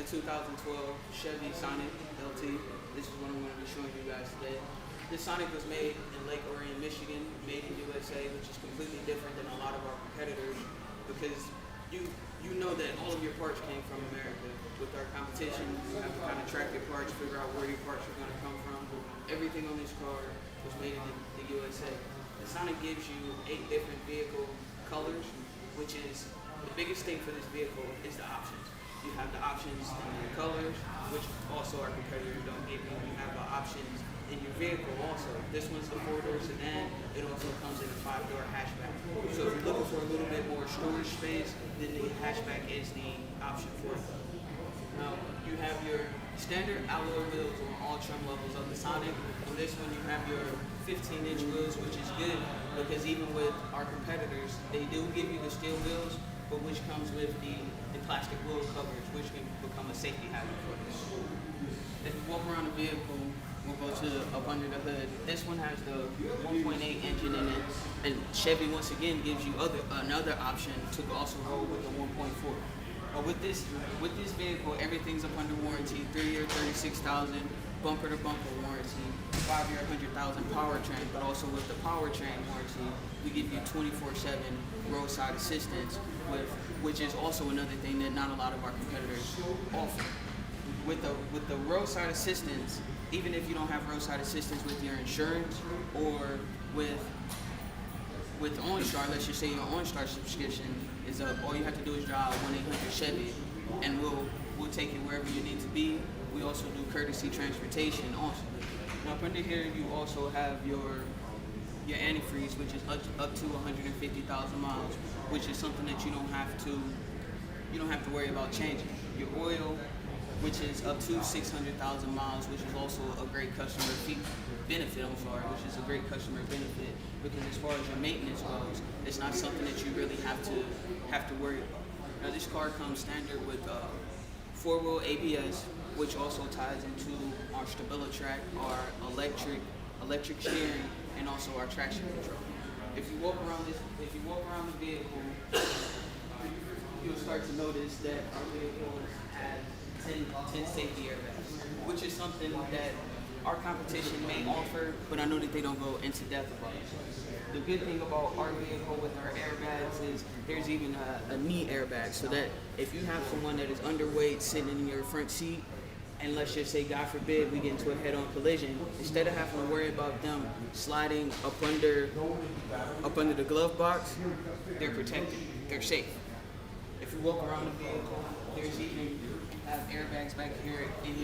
2012 Chevy Sonic LT. This is what I'm going to be showing you guys today. This Sonic was made in Lake Orion, Michigan, made in USA, which is completely different than a lot of our competitors because you know that all of your parts came from America. With our competition, you have to kind of track your parts, figure out where your parts are going to come from. Everything on this car was made in the USA. The Sonic gives you 8 different vehicle colors, which is the biggest thing for this vehicle is the options. You have the options in your colors, which also our competitors don't give you. You have the options in your vehicle also. This one's the 4-door sedan. It also comes in a 5-door hatchback. So if you're looking for a little bit more storage space, then the hatchback is the option for you. Now, you have your standard alloy wheels on all trim levels of the Sonic. On this one, you have your 15-inch wheels, which is good because even with our competitors, they do give you the steel wheels, but which comes with the plastic wheel coverage, which can become a safety hazard for this. If you walk around the vehicle, we'll go to up under the hood. This one has the 1.8 engine in it, and Chevy once again gives you another option to also roll with the 1.4. With this vehicle, everything's up under warranty, 3-year, 36,000, bumper to bumper warranty, 5-year, 100,000 powertrain, but also with the powertrain warranty, we give you 24/7 roadside assistance, which is also another thing that not a lot of our competitors offer. With the roadside assistance, even if you don't have roadside assistance with your insurance or with OnStar, let's just say your OnStar subscription is up, all you have to do is dial 1-800-CHEVY, and we'll take you wherever you need to be. We also do courtesy transportation also. Now up under here, you also have your antifreeze, which is up to 150,000 miles, which is something that you don't have to worry about changing. Your oil, which is up to 600,000 miles, which is also a great customer benefit, which is a great customer benefit because as far as your maintenance goes, it's not something that you really have to worry about. Now this car comes standard with 4-wheel ABS, which also ties into our StabiliTrak, our electric steering, and also our traction control. If you walk around the vehicle, you'll start to notice that our vehicle has 10 safety airbags, which is something that our competition may offer, but I know that they don't go into depth about it. The good thing about our vehicle with our airbags is there's even a knee airbag, so that if you have someone that is underweight sitting in your front seat, and let's just say, God forbid, we get into a head-on collision, instead of having to worry about them sliding up under the glove box, they're protected, they're safe. If you walk around the vehicle, there's even have airbags back here in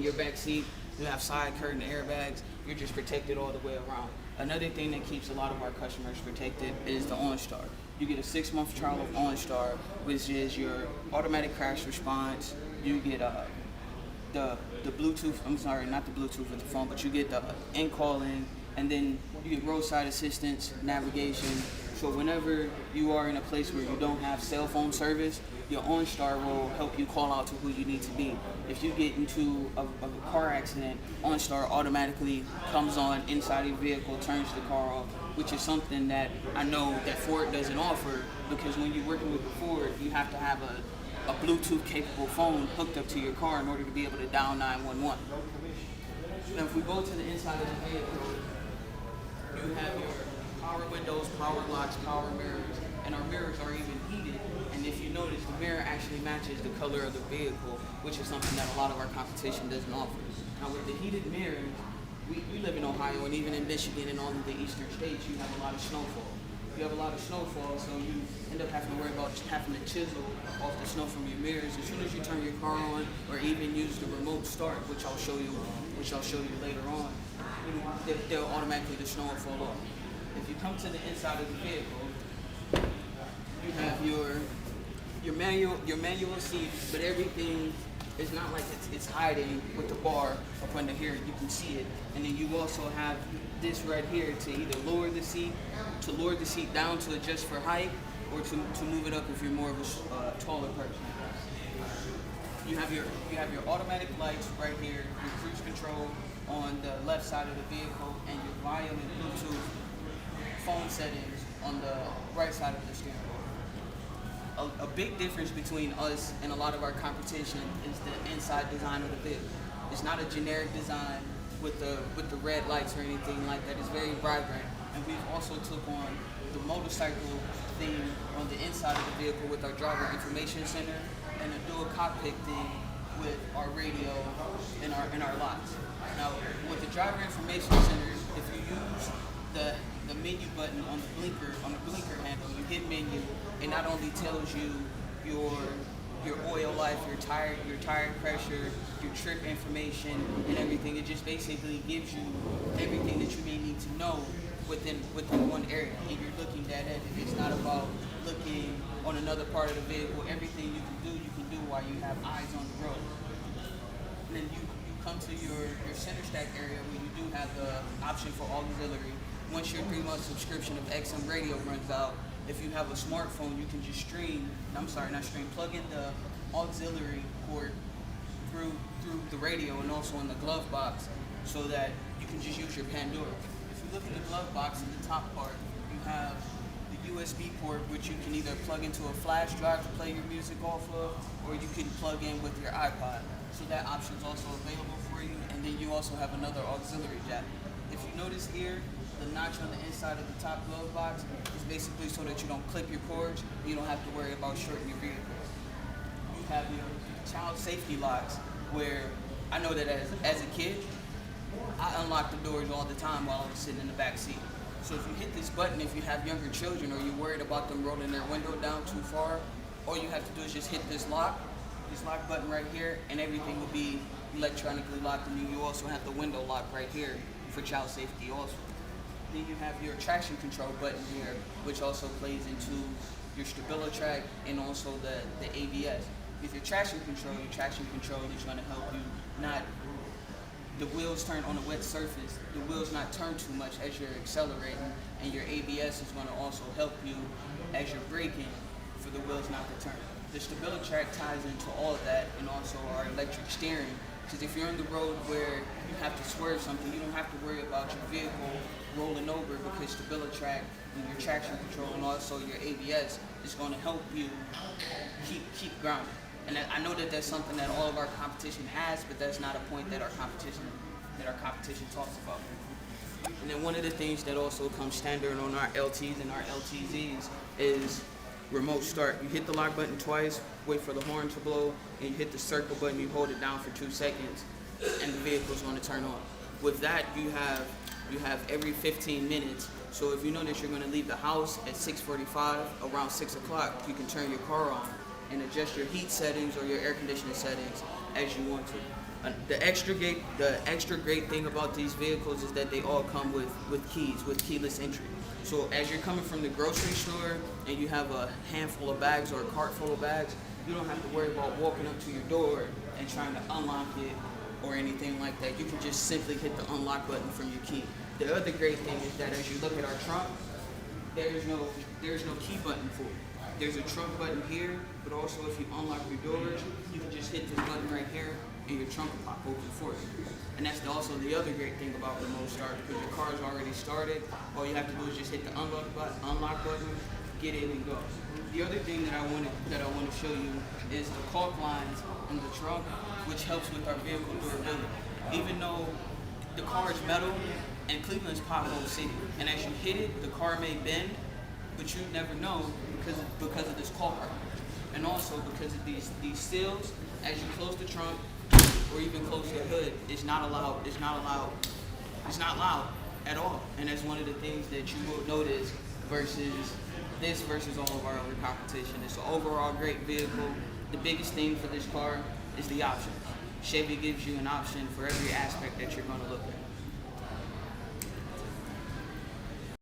your back seat. You have side curtain airbags. You're just protected all the way around. Another thing that keeps a lot of our customers protected is the OnStar. You get a 6-month trial of OnStar, which is your automatic crash response. You get the Bluetooth. I'm sorry, not the Bluetooth with the phone, but you get the in-calling, and then you get roadside assistance, navigation. So whenever you are in a place where you don't have cell phone service, your OnStar will help you call out to who you need to be. If you get into a car accident, OnStar automatically comes on inside your vehicle, turns the car off, which is something that I know that Ford doesn't offer, because when you're working with Ford, you have to have a Bluetooth capable phone hooked up to your car in order to be able to dial 911. Now if we go to the inside of the vehicle, you have your power windows, power locks, power mirrors, and our mirrors are even heated. And if you notice, the mirror actually matches the color of the vehicle, which is something that a lot of our competition doesn't offer. Now with the heated mirrors, we live in Ohio, and even in Michigan and all of the eastern states, you have a lot of snowfall. You have a lot of snowfall, so you end up having to worry about having to chisel off the snow from your mirrors. As soon as you turn your car on, or even use the remote start, which I'll show you later on, they'll automatically, the snow will fall off. If you come to the inside of the vehicle, you have your manual seat, but everything is not like it's hiding with the bar up under here. You can see it, and then you also have this right here to either lower the seat down to adjust for height, or to move it up if you're more of a taller person. You have your automatic lights right here, your cruise control on the left side of the vehicle, and your volume and Bluetooth phone settings on the right side of the steering wheel. a big difference between us and a lot of our competition is the inside design of the vehicle. It's not a generic design with the red lights or anything like that. It's very vibrant, and we've also took on the motorcycle theme on the inside of the vehicle with our driver information center and a dual cockpit thing with our radio and our locks. Now, with the driver information center, if you use the menu button on the blinker handle, you hit menu, it not only tells you your oil life, your tire pressure, your trip information, and everything. It just basically gives you everything that you may need to know within one area. And you're looking at it. It's not about looking on another part of the vehicle. Everything you can do while you have eyes on the road. And then you come to your center stack area where you do have the option for auxiliary. Once your 3-month subscription of XM Radio runs out, if you have a smartphone, you can just plug in the auxiliary port through the radio and also in the glove box, so that you can just use your Pandora. If you look in the glove box in the top part, you have the USB port, which you can either plug into a flash drive to play your music off of, or you can plug in with your iPod. So that option is also available for you, and then you also have another auxiliary jack. If you notice here, the notch on the inside of the top glove box is basically so that you don't clip your cords. You don't have to worry about shorting your vehicle. You have your child safety locks, where I know that as a kid, I unlocked the doors all the time while I was sitting in the back seat. So if you hit this button, if you have younger children or you're worried about them rolling their window down too far, all you have to do is just hit this lock button right here, and everything will be electronically locked. And you also have the window lock right here for child safety also. Then you have your traction control button here, which also plays into your StabiliTrak and also the ABS. With your traction control is going to help you not, the wheels turn on a wet surface, the wheels not turn too much as you're accelerating, and your ABS is going to also help you as you're braking for the wheels not to turn. The StabiliTrak ties into all of that, and also our electric steering, because if you're on the road where you have to swerve something, you don't have to worry about your vehicle rolling over, because StabiliTrak and your traction control and also your ABS is going to help you keep grounded. And I know that that's something that all of our competition has, but that's not a point that our competition talks about. And then one of the things that also comes standard on our LTs and our LTZs is remote start. You hit the lock button twice, wait for the horn to blow, and you hit the circle button, you hold it down for 2 seconds, and the vehicle's going to turn on. With that, you have every 15 minutes. So if you know that you're going to leave the house at 6:45, around 6 o'clock, you can turn your car on and adjust your heat settings or your air conditioning settings as you want to. The extra great thing about these vehicles is that they all come with keys, with keyless entry. So as you're coming from the grocery store and you have a handful of bags or a cart full of bags, you don't have to worry about walking up to your door and trying to unlock it or anything like that. You can just simply hit the unlock button from your key. The other great thing is that as you look at our trunk, there's no key button for it. There's a trunk button here, but also if you unlock your doors, you can just hit this button right here and your trunk will pop open for you. And that's also the other great thing about remote start, because your car's already started. All you have to do is just hit the unlock button, get in and go. The other thing that I want to show you is the caulk lines in the trunk, which helps with our vehicle durability. Even though the car is metal and Cleveland's pothole city, and as you hit it, the car may bend, but you never know because of this caulk art. And also because of these seals, as you close the trunk or even close the hood, it's not loud at all. And that's one of the things that you will notice versus all of our other competition. It's an overall great vehicle. The biggest thing for this car is the options. Chevy gives you an option for every aspect that you're going to look at.